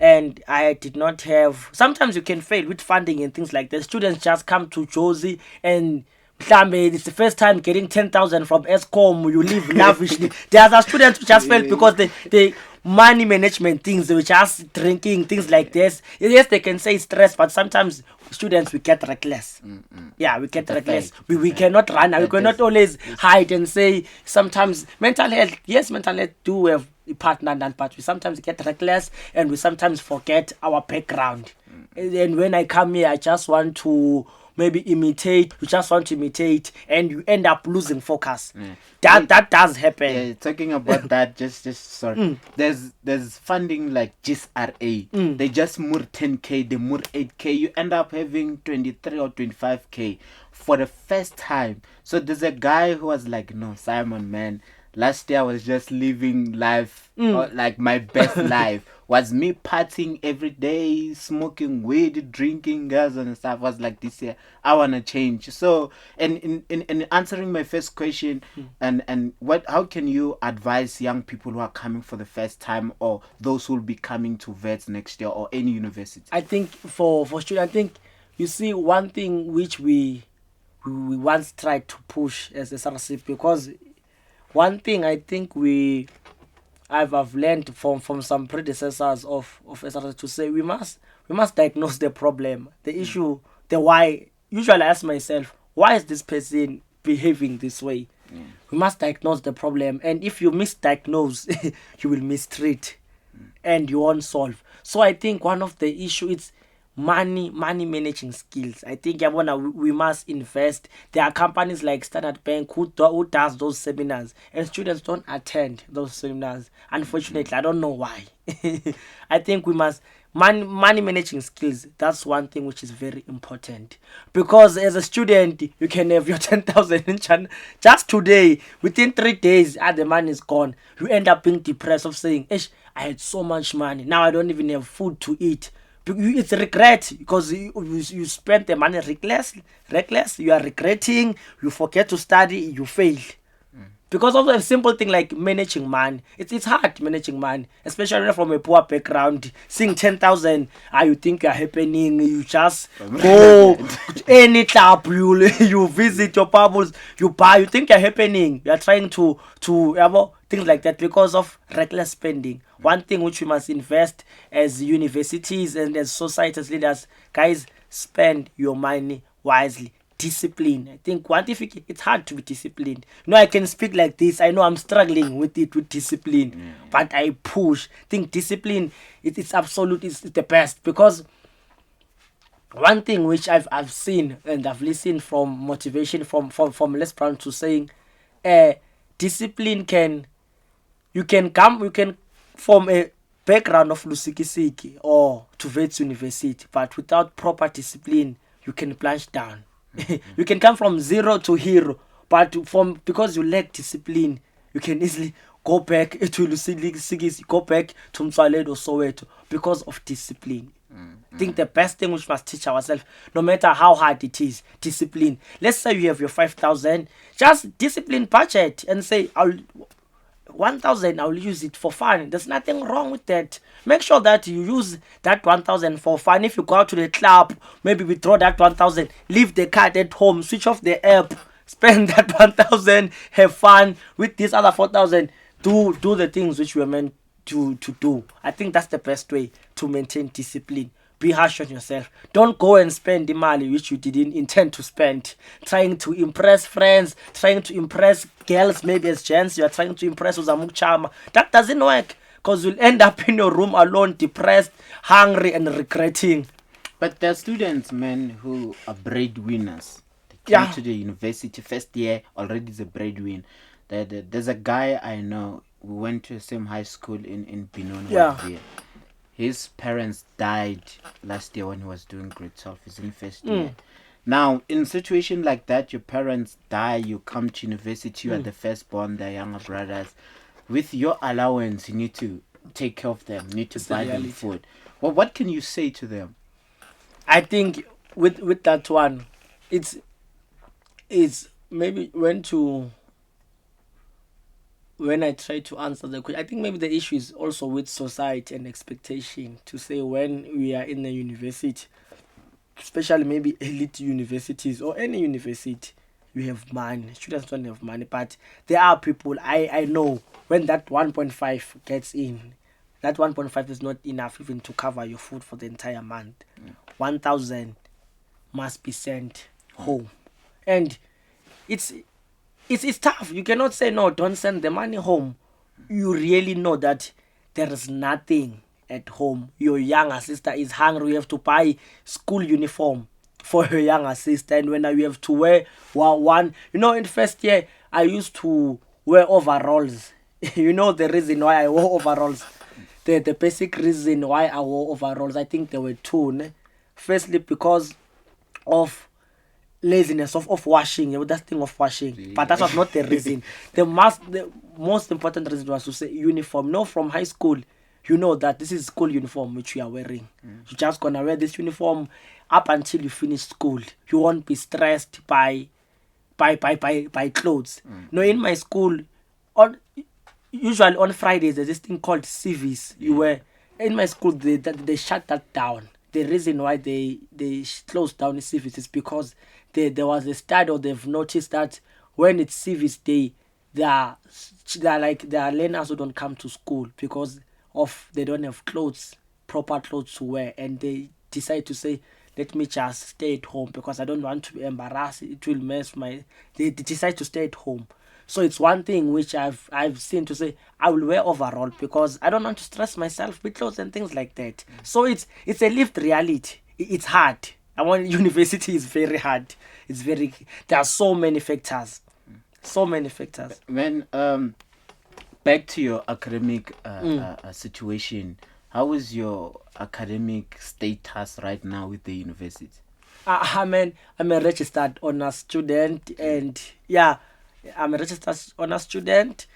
and I did not have. Sometimes you can fail with funding and things like that. Students just come to Josie and it's the first time getting 10,000 from ESCOM. You live lavishly. There are students who just fail because they money management things. They were just drinking things like this. Yes, they can say stress, but sometimes students, we get reckless. Yeah, we get reckless. We cannot run. We cannot always hide and say. Sometimes mental health. Yes, mental health do have a partner, but we sometimes get reckless and we sometimes forget our background. And when I come here, I just want to maybe imitate. You just want to imitate, and you end up losing focus. That does happen. Yeah, talking about that, just sorry. There's funding like GSRA. They just more 10k, they more 8k. You end up having 23 or 25k for the first time. So there's a guy who was like, no, Simon, man, last year I was just living life like my best life. Was me partying every day, smoking weed, drinking girls and stuff. Was like, this year I wanna change. So, and in answering my first question, and how can you advise young people who are coming for the first time, or those who will be coming to Wits next year or any university? I think for students, I think you see one thing which we once tried to push as SRC, because one thing I think I've learned from some predecessors of SRC to say we must diagnose the problem, the issue, the why. Usually I ask myself, why is this person behaving this way? We must diagnose the problem, and if you misdiagnose, you will mistreat, and you won't solve. So I think one of the issue is money managing skills. I think we must invest. There are companies like Standard Bank who does those seminars, and students don't attend those seminars. Unfortunately, I don't know why. I think we must money managing skills. That's one thing which is very important, because as a student you can have your 10,000 in China just today. Within 3 days, the money is gone. You end up being depressed of saying, "Ish, I had so much money. Now I don't even have food to eat." It's regret, because you spent the money reckless. You are regretting. You forget to study. You fail. Because of a simple thing like managing money. It's hard managing money, especially from a poor background. Seeing 10,000, you think you're happening. You just go to any club, you visit your bubbles, you buy, you think you're happening. You're trying to things like that because of reckless spending. One thing which we must invest as universities and as societies leaders, guys, spend your money wisely. Discipline. I think it's hard to be disciplined. I can speak like this. I know I'm struggling with discipline, but I push. I think discipline, it's absolute. It's the best, because one thing which I've seen and I've listened from motivation from Les Brown to saying, discipline you can form a background of Lusikisiki or to Wits University, but without proper discipline, you can plunge down. You can come from zero to hero, but because you lack discipline, you can easily go back to Lusikisiki, go back to Mtswaled or Soweto because of discipline. I think the best thing we must teach ourselves, no matter how hard it is, discipline. Let's say you have your 5,000, just discipline budget and say, 1,000, I'll use it for fun. There's nothing wrong with that. Make sure that you use that 1,000 for fun. If you go out to the club, maybe withdraw that 1,000, leave the card at home, switch off the app, spend that 1,000, have fun with this other 4,000. Do the things which we are meant to do. I think that's the best way to maintain discipline. Be harsh on yourself. Don't go and spend the money which you didn't intend to spend. Trying to impress friends, trying to impress girls, maybe as gents, you are trying to impress Uzamuk Chama. That doesn't work, because you'll end up in your room alone, depressed, hungry, and regretting. But there are students, man, who are breadwinners. They came to the university first year, already is a breadwinner. There's a guy I know, we went to the same high school in Benoni. Yeah. His parents died last year when he was doing grade 12. He's in first year. Now, in a situation like that, your parents die, you come to university, you are the firstborn, their younger brothers. With your allowance, you need to take care of them, you need to buy them food. Well, what can you say to them? I think with that one, it's maybe when I try to answer the question, I think maybe the issue is also with society and expectation to say when we are in the university, especially maybe elite universities or any university, we have money. Students don't have money, but there are people I know when that 1.5 gets in, that 1.5 is not enough even to cover your food for the entire month. 1,000 must be sent home, and it's tough. You cannot say no, don't send the money home. You really know that there is nothing at home. Your younger sister is hungry. You have to buy school uniform for your younger sister, and when you have to wear one, in first year I used to wear overalls. The reason why I wore overalls, the basic reason why I wore overalls, I think there were two. Firstly, because of laziness of washing, that thing of washing, but that was not the reason. The most important reason was to say uniform. From high school, that this is school uniform which you are wearing. You're just gonna wear this uniform up until you finish school. You won't be stressed by clothes. In my school, usually on Fridays there's this thing called CVs. In my school they shut that down. The reason why they closed down the CVs is because there was a study, or they've noticed that when it's CVs day, there are learners who don't come to school because they don't have proper clothes to wear, and they decide to say, let me just stay at home because I don't want to be embarrassed. It will mess they decide to stay at home. So it's one thing which I've seen to say, I will wear overall because I don't want to stress myself with clothes and things like that. So it's a lived reality. it's hard. I want university is very hard. There are so many factors. So many factors. When back to your academic situation, how is your academic status right now with the university? I'm a registered honors student, and yeah, I'm a registered honors student.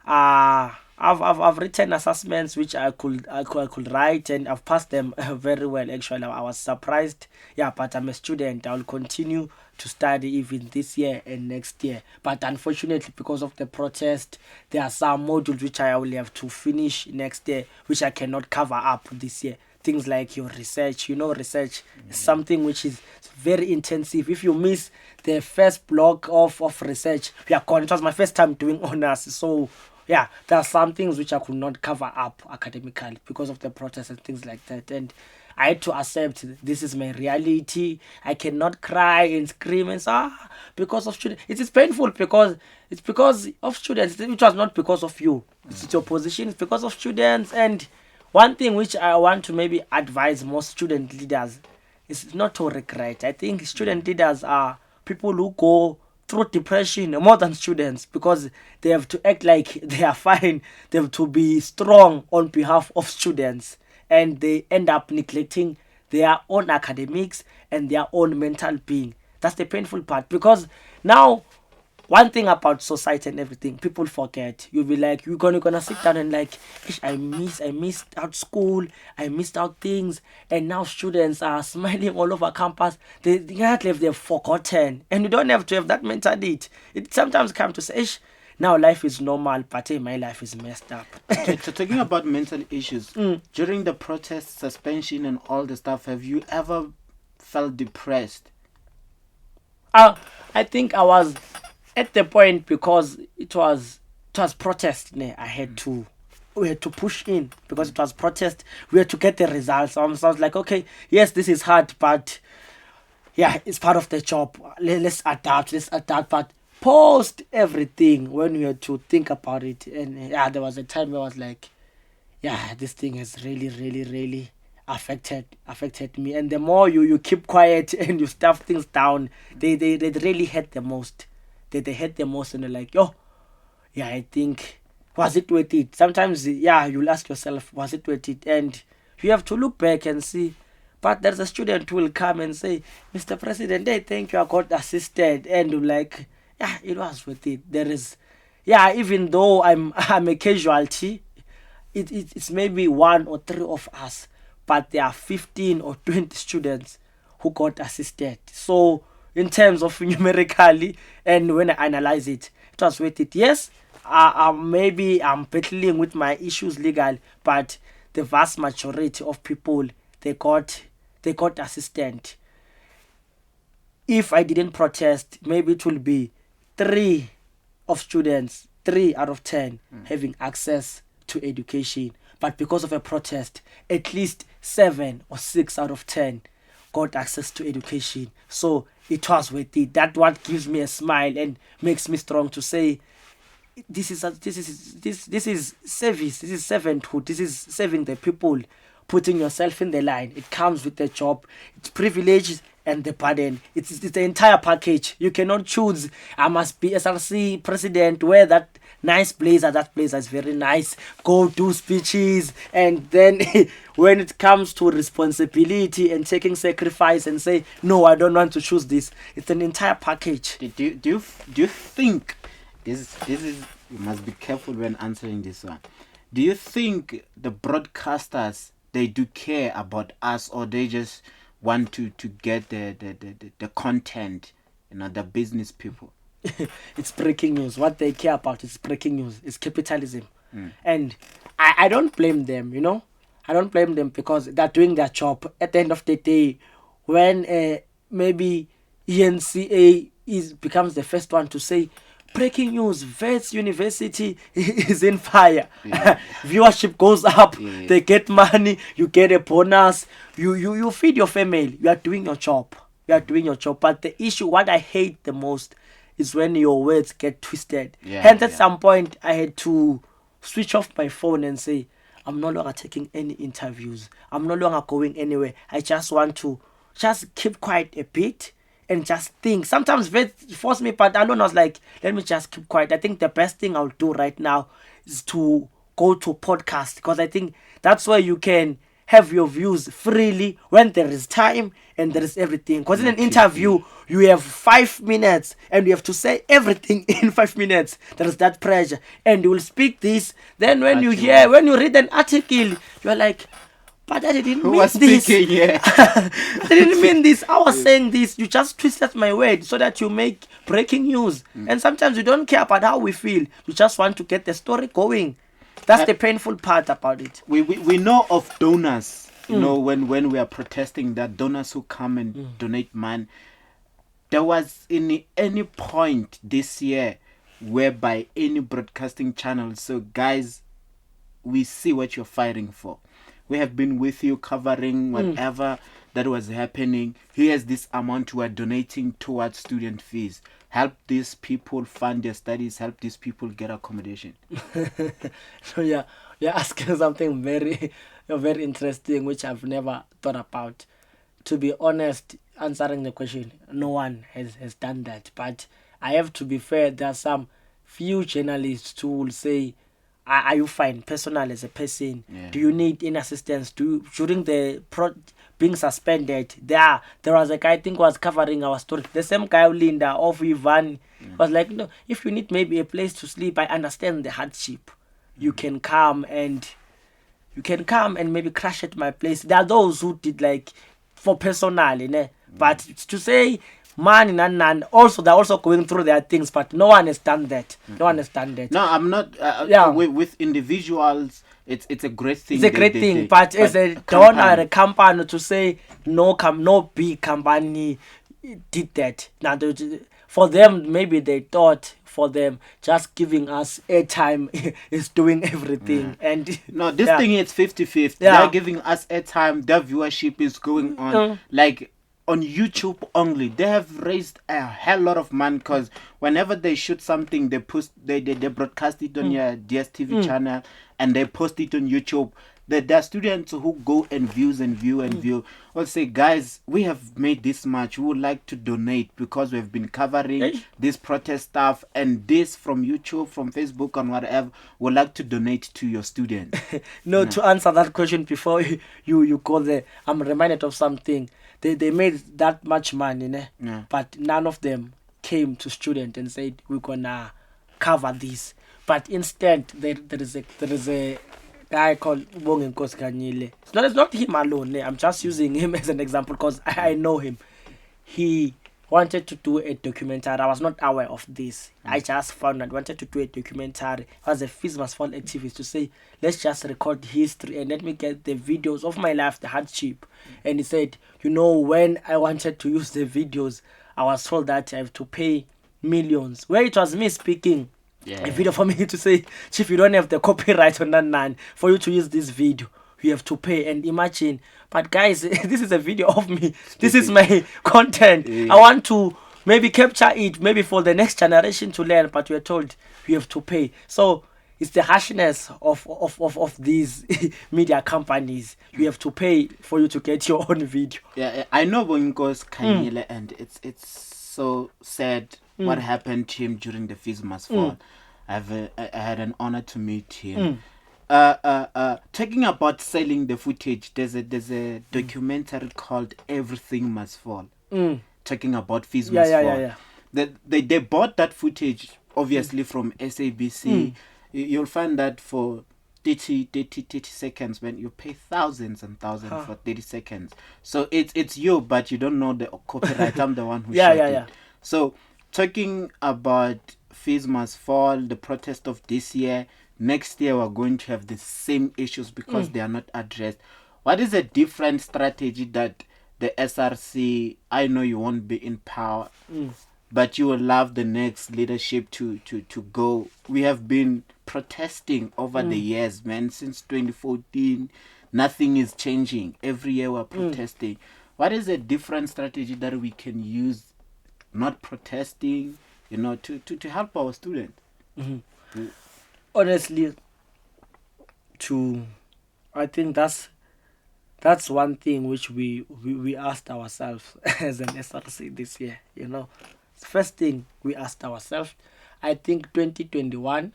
I've written assessments which I could write, and I've passed them very well. Actually, I was surprised. Yeah, but I'm a student. I will continue to study even this year and next year. But unfortunately, because of the protest, there are some modules which I will have to finish next year, which I cannot cover up this year. Things like your research. Research is something which is very intensive. If you miss the first block of research, you are gone. It was my first time doing honors, so yeah, there are some things which I could not cover up academically because of the protests and things like that. And I had to accept this is my reality. I cannot cry and scream and say, because of students. It is painful because it's because of students. It was not because of you. It's your position. It's because of students. And one thing which I want to maybe advise most student leaders is not to regret. I think student leaders are people who go through depression more than students because they have to act like they are fine. They have to be strong on behalf of students, and they end up neglecting their own academics and their own mental being. That's the painful part, because now one thing about society and everything, people forget. You'll be like, you're gonna sit down and like, "Ish, I missed out school, I missed out things," and now students are smiling all over campus. They can't live, they've forgotten, and you don't have to have that mentality. It sometimes comes to say, "Ish, now life is normal, but hey, my life is messed up." So talking about mental issues, during the protest, suspension, and all the stuff, have you ever felt depressed? I think I was at the point, because it was protest. We had to push in because it was protest. We had to get the results. So I was like, okay, yes, this is hard, but yeah, it's part of the job. Let's adapt. But post everything, when we had to think about it, and yeah, there was a time where I was like, yeah, this thing has really, really, really affected me. And the more you keep quiet and you stuff things down, they really hurt the most. They hurt the most, and they're like, yo, yeah, I think, was it worth it? Sometimes, yeah, you'll ask yourself, was it worth it? And you have to look back and see. But there's a student who will come and say, "Mr. President, I think you are got assisted," and you're like, yeah, it was worth it. There is, yeah, even though I'm a casualty, it's maybe one or three of us, but there are 15 or 20 students who got assisted. So in terms of numerically, and when I analyze it, it was worth it. Yes, maybe I'm battling with my issues legal, but the vast majority of people, they got assistant. If I didn't protest, maybe it will be 3 out of 10 having access to education. But because of a protest, at least 7 or 6 out of 10 got access to education. So it was worth it. That's what gives me a smile and makes me strong to say, this is service. This is servanthood. This is serving the people, putting yourself in the line. It comes with the job. It's privilege and the burden. It's the entire package. You cannot choose, I must be SRC president, wear that nice blazer. That blazer is very nice. Go do speeches, and then when it comes to responsibility and taking sacrifice and say, no, I don't want to choose this. It's an entire package. Do you think this is, you must be careful when answering this one. Do you think the broadcasters, they do care about us, or they just want to get the content, the business people? It's breaking news. What they care about is breaking news. It's capitalism. And I don't blame them, I don't blame them, because they're doing their job. At the end of the day, when maybe ENCA becomes the first one to say, breaking news, Wits University is in fire. Yeah. Viewership goes up. Yeah. They get money. You get a bonus. You feed your family. You are doing your job. But the issue, what I hate the most, is when your words get twisted. Yeah, hence, at some point, I had to switch off my phone and say, I'm no longer taking any interviews. I'm no longer going anywhere. I just want to just keep quiet a bit and just think. Sometimes it forced me, but alone I was like, let me just keep quiet. I think the best thing I'll do right now is to go to podcast, because I think that's where you can have your views freely when there is time and there is everything. Because in an interview, you have 5 minutes and you have to say everything in 5 minutes. There is that pressure, and you will speak this. Then when you read an article, you're like, but I didn't mean this. I didn't mean this. I was saying this. You just twisted my word so that you make breaking news. And sometimes you don't care about how we feel. You just want to get the story going. That's the painful part about it. We know of donors, you know, when we are protesting, that donors who come and donate money. There was any point this year whereby any broadcasting channel, so guys, we see what you're fighting for. We have been with you covering whatever that was happening. Here's this amount we are donating towards student fees. Help these people fund their studies. Help these people get accommodation. So you're asking something very interesting, which I've never thought about. To be honest, answering the question, no one has done that. But I have to be fair. There are some few journalists who will say, are you fine personally as a person? Yeah. Do you need any assistance? During the being suspended, there was a guy, I think, was covering our story. The same guy, Linda, of Ivan, was like, no, if you need maybe a place to sleep, I understand the hardship. You can come and maybe crash at my place. There are those who did like for personally, ne? But to say man and also they're also going through their things, but no one has done that. No one has done that. No, I'm not. With individuals, it's a great thing. It's a great thing, but as a donor, a company, to say no big company did that. Now, for them, maybe they thought for them just giving us airtime is doing everything. And no, this thing is 50-50. They're giving us airtime. Their viewership is going on like. On YouTube only, they have raised a hell lot of money, because whenever they shoot something, they broadcast it on your DSTV channel and they post it on YouTube. There are students who go and view. I'll say, guys, we have made this much. We would like to donate because we've been covering this protest stuff, and this from YouTube, from Facebook, and whatever. We'd like to donate to your students. To answer that question before you go there, I'm reminded of something. They made that much money, but none of them came to student and said, we're gonna cover this. But instead, there is a guy called Bongen Koskanyile. It's not him alone. I'm just using him as an example because I know him. He wanted to do a documentary. I was not aware of this. I just found out wanted to do a documentary. As a Fees Must Fall activist, to say, let's just record history and let me get the videos of my life, the hardship. And he said, when I wanted to use the videos, I was told that I have to pay millions. Where it was me speaking. A video for me to say, Chief, you don't have the copyright on that for you to use this video. You have to pay. And imagine, but guys, this is a video of me. This is my content. I want to maybe capture it, maybe for the next generation to learn, but we're told you have to pay. So it's the harshness of these media companies. You have to pay for you to get your own video. Yeah, I know Boinko's Kanyele, and it's so sad what happened to him during the Fees Must Fall. I had an honor to meet him. Talking about selling the footage, there's a documentary called Everything Must Fall. Talking about Fees Must Fall. They bought that footage obviously from SABC. You'll find that for 30 seconds, when you pay thousands and thousands for 30 seconds. So it's you, but you don't know the copyright. I'm the one who shot it. So talking about Fees Must Fall, the protest of this year, next year we're going to have the same issues because they are not addressed. What is a different strategy that the SRC, I know you won't be in power, but you will love the next leadership to go? We have been protesting over the years, man, since 2014. Nothing is changing. Every year we're protesting. What is a different strategy that we can use, not protesting, to help our students? Honestly, to I think that's one thing which we asked ourselves as an SRC this year. First thing we asked ourselves. I think 2021,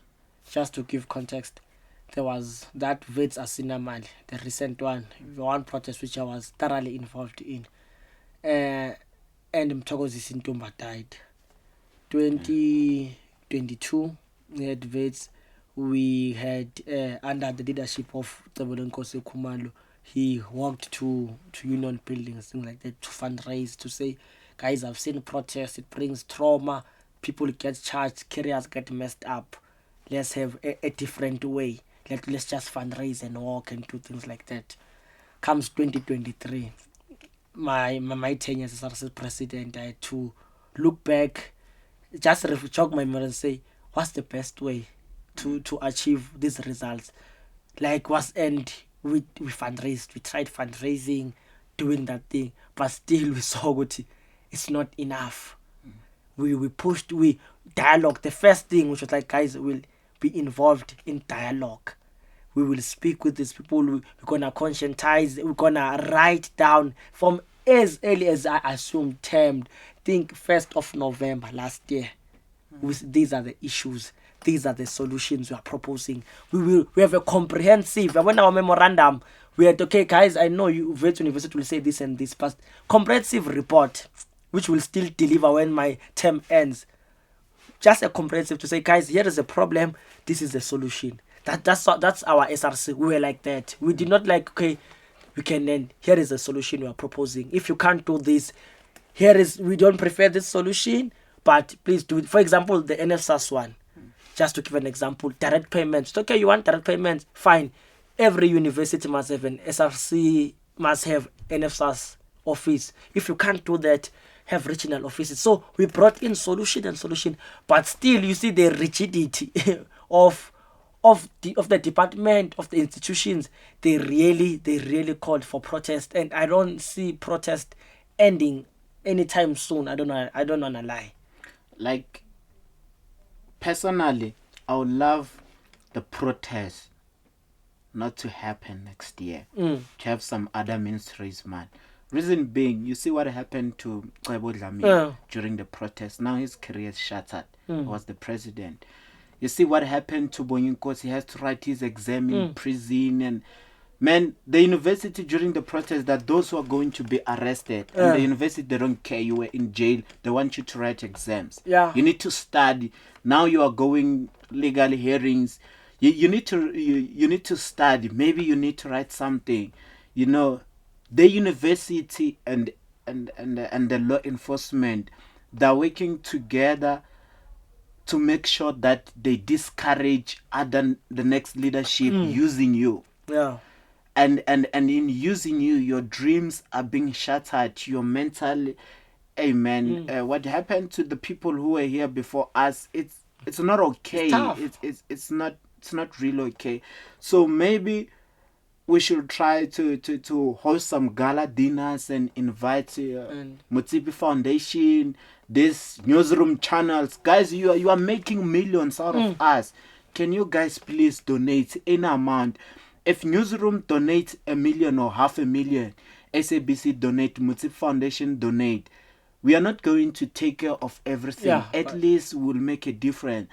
just to give context, there was that Wits President, the recent one, the one protest which I was thoroughly involved in. And Mthokozi Sintumba died. 2022, we had Wits. We had, under the leadership of Nkosi Khumalo, he walked to union buildings, things like that, to fundraise, to say, guys, I've seen protests, it brings trauma, people get charged, careers get messed up. Let's have a different way. Let's just fundraise and walk and do things like that. Comes 2023, my 10 years as president, I had to look back, just jog my memory and say, what's the best way to achieve these results? Like, we fundraised, we tried fundraising, doing that thing, but still we saw it's not enough. We pushed, we dialogue. The first thing which was like, guys, will be involved in dialogue. We will speak with these people. We're gonna conscientize. We're gonna write down from as early as I assume termed. Think 1st of November last year. These are the issues. These are the solutions we are proposing. We have a comprehensive. When our memorandum, we had, okay, guys, I know you Wits University will say this and this, but comprehensive report, which will still deliver when my term ends. Just a comprehensive to say, guys, here is a problem. This is the solution. That's our SRC. We were like that. We did not like, okay, we can then, here is the solution we are proposing. If you can't do this, we don't prefer this solution, but please do it. For example, the NSFAS one, just to give an example, direct payments. Okay, you want direct payments? Fine. Every university must have an SRC, must have NSFAS office. If you can't do that, have regional offices. So we brought in solution, but still you see the rigidity of the department, of the institutions. They really called for protest, and I don't see protest ending anytime soon. I don't wanna lie. Like, personally, I would love the protest not to happen next year. To have some other ministries, man. Reason being, you see what happened to Cebo Dlamini during the protest. Now his career is shattered. He was the president. You see what happened to Bonyinkos. He has to write his exam in prison. And man, the university during the protest, that those who are going to be arrested, and the university, they don't care. You were in jail. They want you to write exams. Yeah. You need to study. Now you are going legal hearings. You need to study. Maybe you need to write something. The university and the law enforcement, they're working together to make sure that they discourage the next leadership using you. Yeah. And in using you, your dreams are being shattered. Your mental, what happened to the people who were here before us? It's not okay. It's not really okay. So maybe we should try to host some gala dinners and invite Motsipi Foundation, these newsroom channels. Guys, you are making millions out of us. Can you guys please donate any amount? If newsroom donates 1 million or 500,000, SABC donate, Motsipi Foundation donate. We are not going to take care of everything. Yeah, At least we'll make a difference.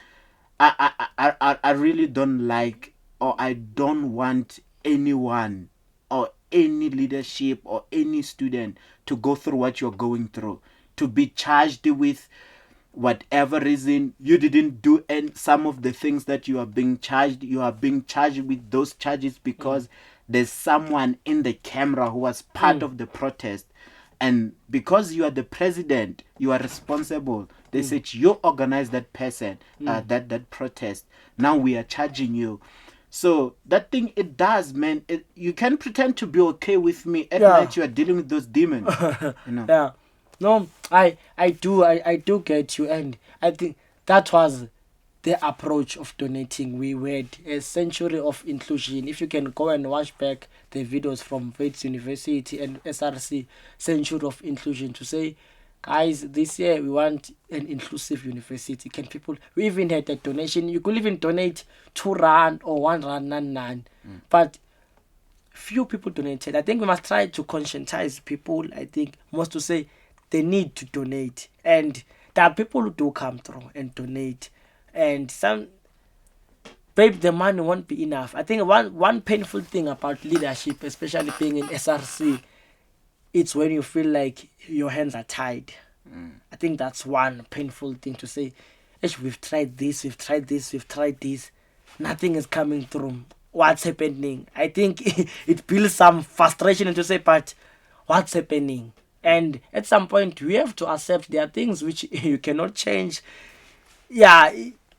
I really don't like, or I don't want anyone or any leadership or any student to go through what you're going through, to be charged with whatever reason you didn't do, and some of the things that you are being charged with those charges because there's someone in the camera who was part of the protest, and because you are the president, you are responsible. They said you organized that person, that protest. Now we are charging you. So that thing, it does, man. You can pretend to be okay with me. At night you are dealing with those demons. Yeah. No, I do get you, and I think that was the approach of donating. We had a century of inclusion. If you can go and watch back the videos from Wits University and SRC, century of inclusion, to say, guys, this year we want an inclusive university. We even had a donation. You could even donate 2 rand or 1 rand, 99. But few people donated. I think we must try to conscientize people. I think most to say they need to donate, and there are people who do come through and donate, and some, babe, the money won't be enough. I think one painful thing about leadership, especially being in SRC, it's when you feel like your hands are tied. I think that's one painful thing to say. "Ish, we've tried this, we've tried this, we've tried this. Nothing is coming through. What's happening?" I think it builds some frustration to say, but what's happening? And at some point, we have to accept there are things which you cannot change. Yeah,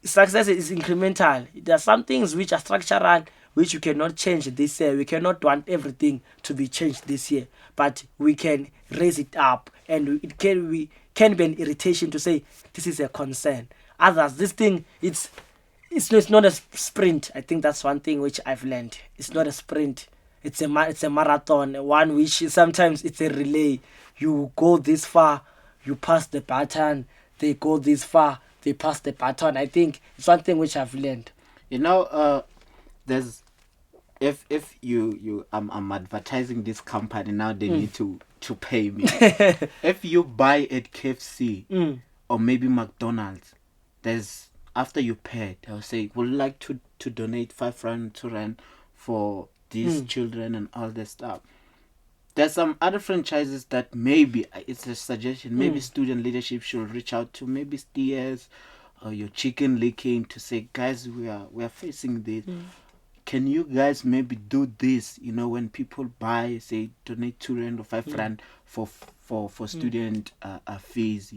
success is incremental. There are some things which are structural, which you cannot change this year. We cannot want everything to be changed this year, but we can raise it up, and we can be an irritation to say this is a concern. Others, this thing, it's not a sprint. I think that's one thing which I've learned. It's not a sprint. It's a marathon. One which sometimes it's a relay. You go this far, you pass the baton. They go this far, they pass the baton. I think it's one thing which I've learned. There's if you I'm advertising this company now, they need to pay me. If you buy at KFC or maybe McDonald's, there's, after you pay, they'll say, would you like to donate 5 rand, 2 rand for these children and all this stuff. There's some other franchises that maybe, it's a suggestion, maybe student leadership should reach out to maybe Steers or your Chicken Licking to say, guys, we are facing this. Can you guys maybe do this? When people buy, say, donate 2 rand or 5 rand for student fees.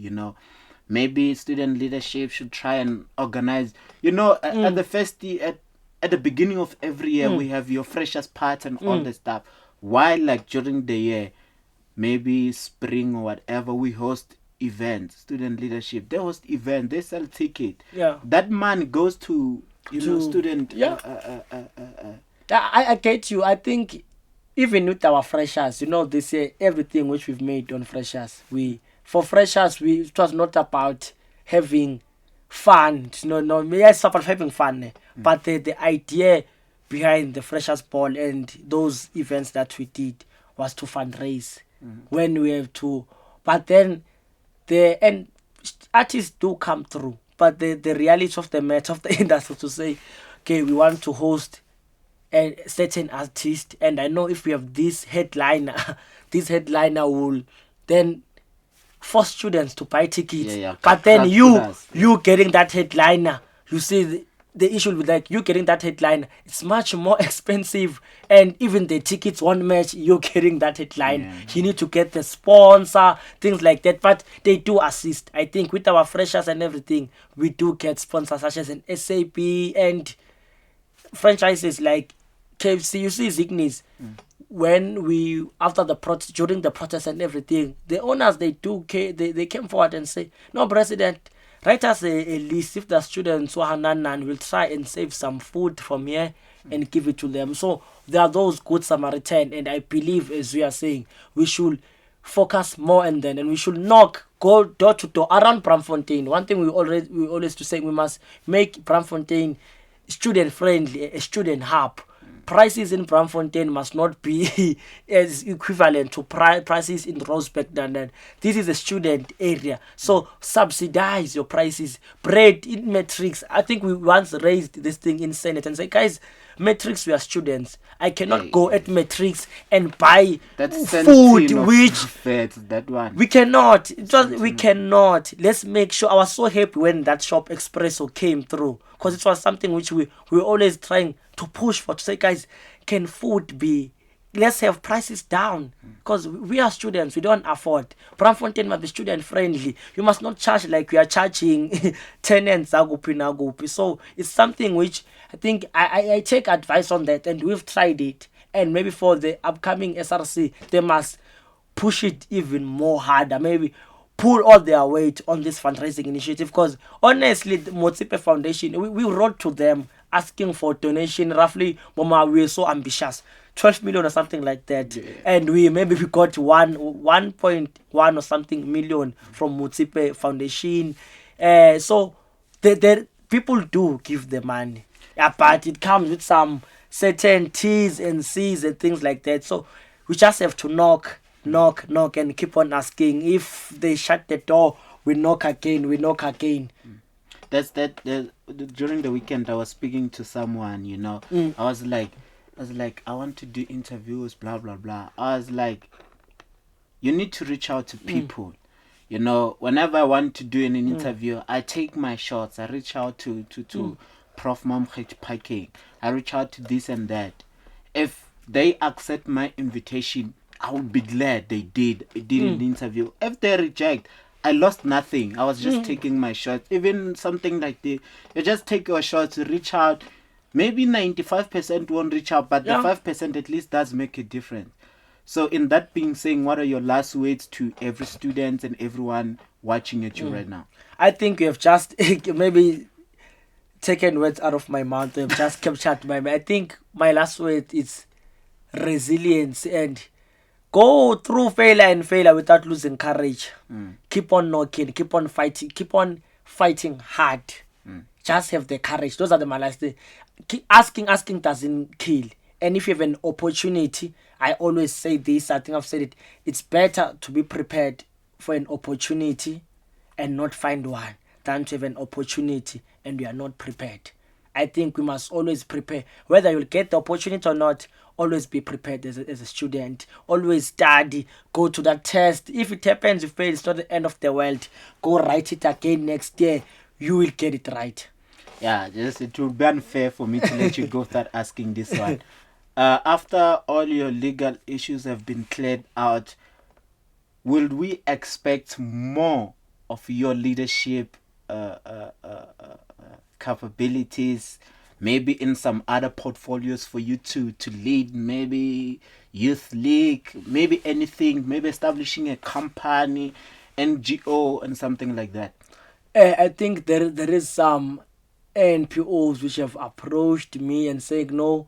Maybe student leadership should try and organize. At the first year, at the beginning of every year, we have your freshers part and all the stuff. While like during the year, maybe spring or whatever, we host events. Student leadership, they host events, they sell ticket. Yeah. That money goes to student. Yeah. I get you. I think even with our freshers, this year, everything which we've made on freshers, for freshers, it was not about having fun. No, yes, about having fun, but the idea behind the freshers ball and those events that we did was to fundraise when we have to. But then and artists do come through, but the reality of the matter of the industry to say, okay, we want to host a certain artist, and I know if we have this headliner, this headliner will then force students to buy tickets. But then you getting that headliner, you see the issue with like you getting that headliner, it's much more expensive, and even the tickets won't match you getting that headline. You need to get the sponsor, things like that. But they do assist. I think with our freshers and everything, we do get sponsors such as an SAP and franchises like KFC. You see Zignis. When we after the during the protest and everything, the owners they came forward and say, no, President, write us a list. If the students who are we'll try and save some food from here and give it to them. So there are those good Samaritan, and I believe, as we are saying, we should focus more and we should go door to door around Braamfontein. One thing we always to say, we must make Braamfontein student friendly, a student hub. Prices in Braamfontein must not be as equivalent to prices in Rosebeck. This is a student area, so subsidize your prices. Bread in Matrix, I think we once raised this thing in Senate and say, guys, Matrix, we are students. I cannot go at Matrix and buy food which that one. We cannot. We cannot. Let's make sure. I was so happy when that shop espresso came through, because it was something which we were always trying to push for, to say, guys, can food be, let's have prices down, because we are students, we don't afford. Braamfontein must be student friendly. You must not charge like we are charging tenants. So it's something which I think I take advice on that, and we've tried it. And maybe for the upcoming SRC, they must push it even more harder. Maybe pull all their weight on this fundraising initiative, because honestly, the Motsipe Foundation, we wrote to them asking for donation. Roughly, Mama, we're so ambitious, 12 million or something like that, and we got 1.1 or something million from Motsipe Foundation. So the people do give the money, but it comes with some certain T's and C's and things like that. So we just have to knock, and keep on asking. If they shut the door, we knock again, That's that. During the weekend, I was speaking to someone. I was like, I want to do interviews, blah blah blah. I was like, you need to reach out to people. Whenever I want to do an interview, I take my shots. I reach out to Prof. Mamchet Pike. I reach out to this and that. If they accept my invitation, I would be glad they did an interview. If they reject, I lost nothing. I was just taking my shots. Even something like this, you just take your shots, reach out. Maybe 95% won't reach out, but Yeah. the 5% at least does make a difference. So, in that being saying, what are your last words to every student and everyone watching at you right now? I think you have just maybe taken words out of my mouth. You've just captured my mind. I think my last word is resilience, and go through failure without losing courage. Keep on knocking, keep on fighting hard. Just have the courage. Those are my last things. Keep asking doesn't kill. And if you have an opportunity, I always say this, I think I've said it, it's better to be prepared for an opportunity and not find one than to have an opportunity and you are not prepared. I think we must always prepare. Whether you'll get the opportunity or not, always be prepared as a student. Always study. Go to that test. If it happens, you fail, it's not the end of the world. Go write it again next year. You will get it right. Yeah, just it would be unfair for me to let you go without asking this one. After all your legal issues have been cleared out, will we expect more of your leadership capabilities? Maybe in some other portfolios for you to lead, maybe youth league, maybe anything, maybe establishing a company, NGO, and something like that. I think there is some NPOs which have approached me and saying no,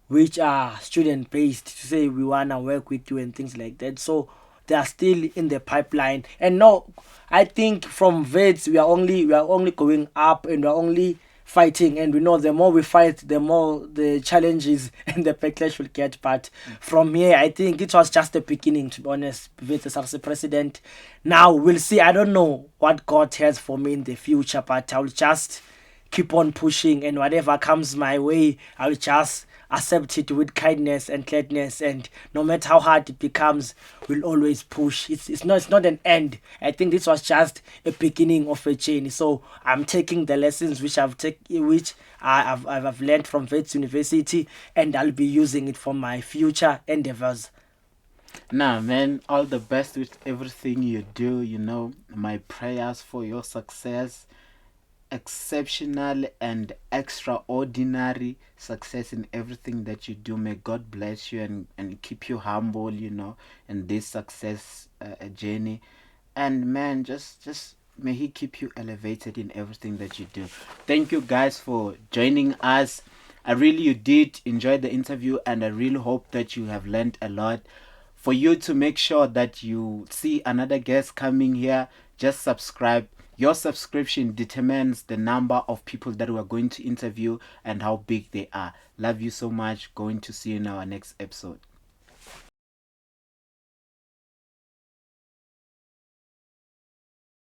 which are student based, to say we wanna work with you and things like that. So they are still in the pipeline. And no, I think from Wits we are only going up, and we are only fighting, and we know the more we fight, the more the challenges and the backlash will get. But from here, I think it was just the beginning, to be honest, with the president. Now we'll see. I don't know what God has for me in the future, but I'll just keep on pushing, and whatever comes my way, I'll just accept it with kindness and gladness. And no matter how hard it becomes, we'll always push. It's not an end. I think this was just a beginning of a journey. So I'm taking the lessons which I've learned from Wits University, and I'll be using it for my future endeavors. Nah, man, all the best with everything you do. My prayers for your success, exceptional and extraordinary success in everything that you do. May God bless you and keep you humble, in this success journey. And man, just may He keep you elevated in everything that you do. Thank you guys for joining us. I really you did enjoy the interview, and I really hope that you have learned a lot. For you to make sure that you see another guest coming here, just subscribe. Your subscription determines the number of people that we're going to interview and how big they are. Love you so much. Going to see you in our next episode.